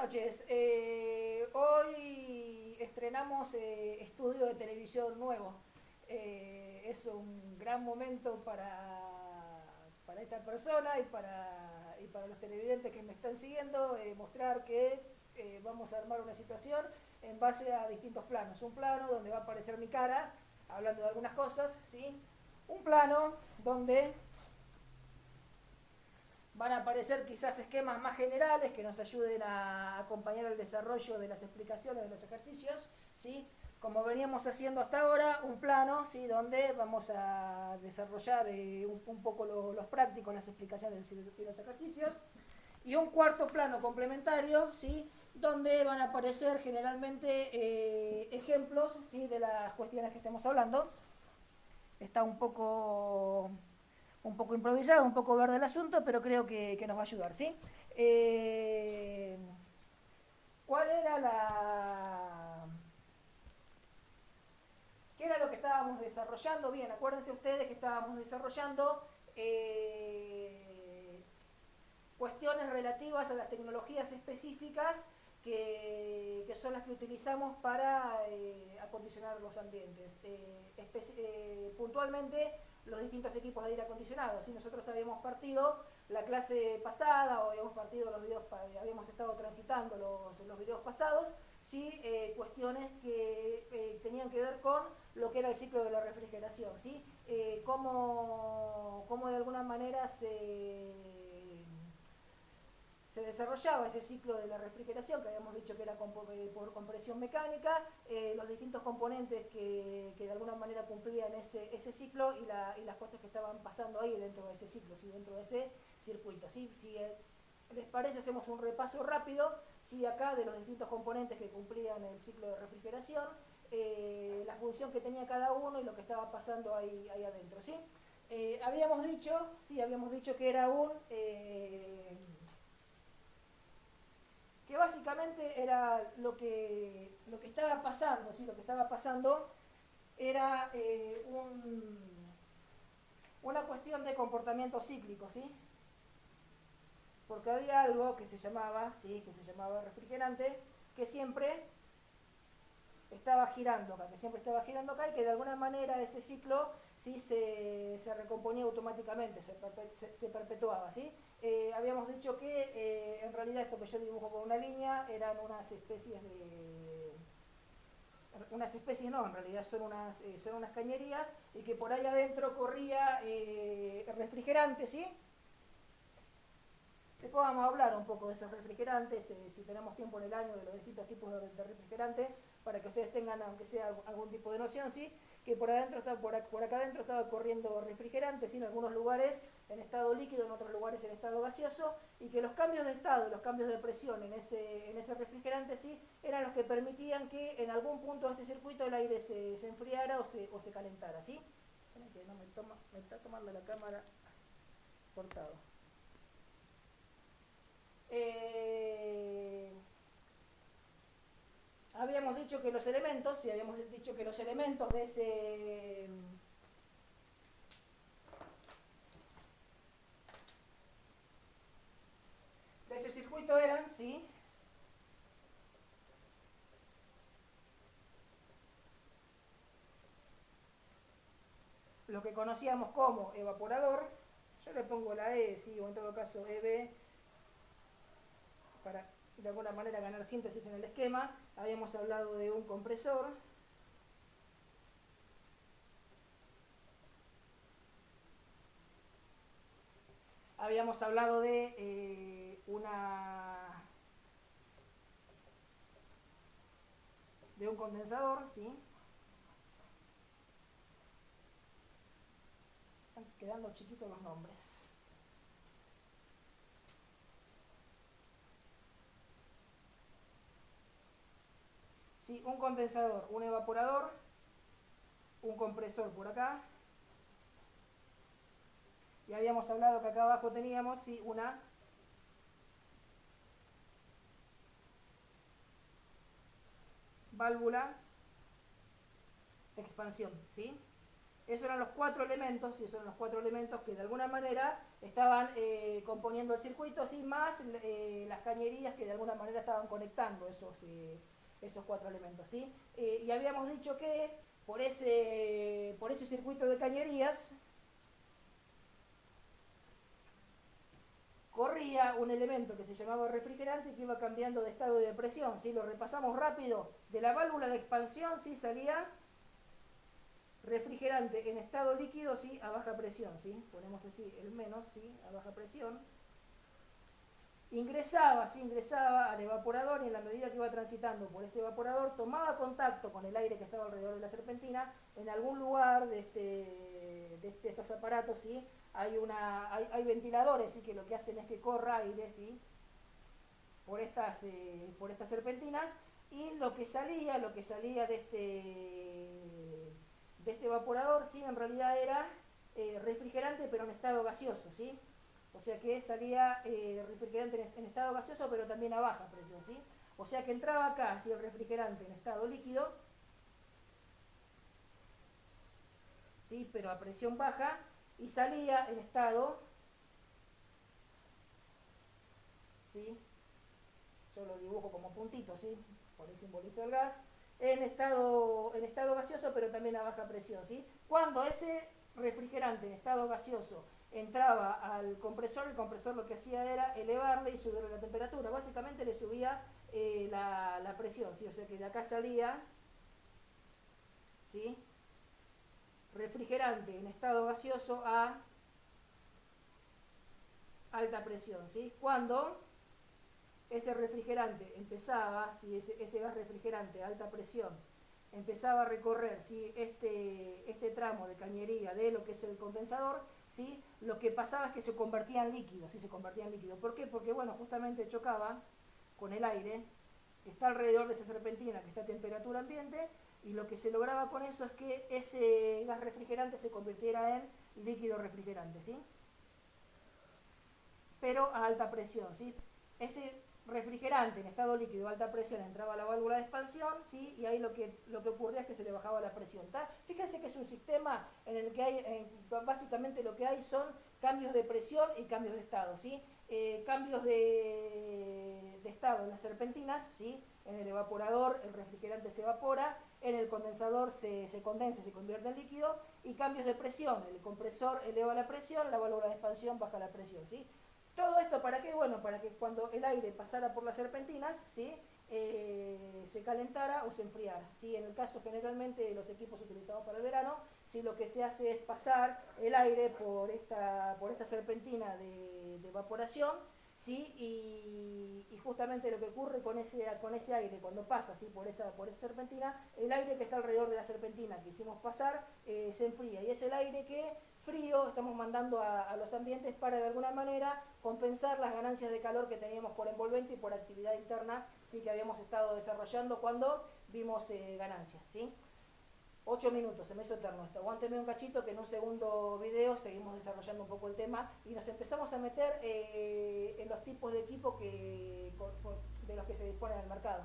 noches. Hoy estrenamos estudio de televisión nuevo. Es un gran momento para esta persona y para los televidentes que me están siguiendo, mostrar que vamos a armar una situación en base a distintos planos. Un plano donde va a aparecer mi cara, hablando de algunas cosas, ¿sí? Un plano donde van a aparecer quizás esquemas más generales que nos ayuden a acompañar el desarrollo de las explicaciones de los ejercicios, ¿sí? Como veníamos haciendo hasta ahora, un plano, ¿sí? Donde vamos a desarrollar un poco los prácticos, las explicaciones y los ejercicios. Y un cuarto plano complementario, ¿sí? Donde van a aparecer generalmente ejemplos, ¿sí? De las cuestiones que estemos hablando. Está un poco improvisado, un poco verde el asunto, pero creo que nos va a ayudar, ¿sí? ¿Cuál era ¿Qué era lo que estábamos desarrollando? Bien, acuérdense ustedes que estábamos desarrollando cuestiones relativas a las tecnologías específicas que son las que utilizamos para acondicionar los ambientes. Puntualmente, los distintos equipos de aire acondicionado. Si nosotros habíamos partido la clase pasada o habíamos partido los videos, habíamos estado transitando los videos pasados, ¿sí? Cuestiones que tenían que ver con lo que era el ciclo de la refrigeración, ¿sí? Cómo de alguna manera se desarrollaba ese ciclo de la refrigeración, que habíamos dicho que era por compresión mecánica, los distintos componentes que de alguna manera cumplían ese ciclo y las cosas que estaban pasando ahí dentro de ese ciclo, ¿sí? Dentro de ese circuito. ¿Sí? Si les parece, hacemos un repaso rápido, ¿sí? Acá de los distintos componentes que cumplían el ciclo de refrigeración, la función que tenía cada uno y lo que estaba pasando ahí adentro. ¿Sí? Habíamos dicho que era que básicamente era lo que estaba pasando, ¿sí? Lo que estaba pasando era una cuestión de comportamiento cíclico, ¿sí? Porque había algo que se llamaba, ¿sí? Que se llamaba refrigerante, que siempre estaba girando acá y que de alguna manera ese ciclo sí se recomponía automáticamente, se perpetuaba, ¿sí? Habíamos dicho que en realidad esto que yo dibujo con una línea eran unas especies no, en realidad son unas cañerías y que por ahí adentro corría refrigerante, ¿sí? Después vamos a hablar un poco de esos refrigerantes, si tenemos tiempo en el año, de los distintos tipos de refrigerante, para que ustedes tengan, aunque sea algún tipo de noción, ¿sí? Que por acá adentro estaba corriendo refrigerante, ¿sí? En algunos lugares en estado líquido, en otros lugares en estado gaseoso, y que los cambios de estado, los cambios de presión en ese refrigerante, ¿sí? Eran los que permitían que en algún punto de este circuito el aire se enfriara o se calentara, ¿sí? Esperen que no me está tomando la cámara cortado. Habíamos dicho que los elementos, de ese circuito eran, ¿sí? Lo que conocíamos como evaporador. Yo le pongo la E, ¿sí? O en todo caso EB, para de alguna manera ganar síntesis en el esquema. Habíamos hablado de un compresor. Habíamos hablado de un condensador, ¿sí? Están quedando chiquitos los nombres. ¿Sí? Un condensador, un evaporador, un compresor por acá. Y habíamos hablado que acá abajo teníamos, ¿sí? Una válvula expansión, ¿sí? Esos eran los 4 elementos, y esos eran los 4 elementos que de alguna manera estaban componiendo el circuito, ¿sí? Más las cañerías que de alguna manera estaban conectando esos 4 elementos, ¿sí? Y habíamos dicho que por ese circuito de cañerías corría un elemento que se llamaba refrigerante y que iba cambiando de estado de presión, ¿sí? Lo repasamos rápido. De la válvula de expansión, ¿sí? Salía refrigerante en estado líquido, ¿sí? A baja presión, ¿sí? Ponemos así el menos, ¿sí? A baja presión. Ingresaba, ¿sí? Ingresaba al evaporador y en la medida que iba transitando por este evaporador tomaba contacto con el aire que estaba alrededor de la serpentina. En algún lugar de estos aparatos, ¿sí? Hay ventiladores, ¿sí? Que lo que hacen es que corra aire, ¿sí? Por estas serpentinas, y lo que salía de este evaporador, ¿sí? En realidad era refrigerante pero en estado gaseoso, ¿sí? O sea que salía refrigerante en estado gaseoso pero también a baja presión, ¿sí? O sea que entraba acá, ¿sí? El refrigerante en estado líquido, ¿sí? Pero a presión baja, y salía en estado, ¿sí? Yo lo dibujo como puntito, ¿sí? Por ahí simboliza el gas, en estado gaseoso, pero también a baja presión, ¿sí? Cuando ese refrigerante en estado gaseoso entraba al compresor, el compresor lo que hacía era elevarle y subirle la temperatura. Básicamente le subía la presión, ¿sí? O sea que de acá salía, ¿sí? Refrigerante en estado gaseoso a alta presión, ¿sí? Cuando ese refrigerante empezaba, si ese gas refrigerante a alta presión empezaba a recorrer, ¿sí? este tramo de cañería de lo que es el condensador, ¿sí? Lo que pasaba es que se convertía en líquido, ¿sí? Se convertía en líquido. ¿Por qué? Porque, bueno, justamente chocaba con el aire que está alrededor de esa serpentina, que está a temperatura ambiente, y lo que se lograba con eso es que ese gas refrigerante se convirtiera en líquido refrigerante, ¿sí? Pero a alta presión, ¿sí? Ese refrigerante en estado líquido a alta presión entraba a la válvula de expansión, ¿sí? Y ahí lo que ocurría es que se le bajaba la presión, ¿tá? Fíjense que es un sistema en el que hay, básicamente lo que hay son cambios de presión y cambios de estado, ¿sí? Cambios de estado en las serpentinas, ¿sí? En el evaporador el refrigerante se evapora, en el condensador se condensa, se convierte en líquido, y cambios de presión, el compresor eleva la presión, la válvula de expansión baja la presión, ¿sí? Todo esto para qué? Bueno, para que cuando el aire pasara por las serpentinas, ¿sí? Se calentara o se enfriara, ¿sí? En el caso generalmente de los equipos utilizados para el verano, ¿sí? Lo que se hace es pasar el aire por esta serpentina de evaporación, ¿sí? Y justamente lo que ocurre con ese aire cuando pasa, ¿sí? por esa serpentina, el aire que está alrededor de la serpentina que hicimos pasar se enfría, y es el aire que frío estamos mandando a los ambientes para de alguna manera compensar las ganancias de calor que teníamos por envolvente y por actividad interna, ¿sí? Que habíamos estado desarrollando cuando vimos ganancias, ¿sí? 8 minutos, se me hizo eterno esto. Aguánteme un cachito que en un segundo video seguimos desarrollando un poco el tema y nos empezamos a meter en los tipos de equipo de los que se disponen al mercado.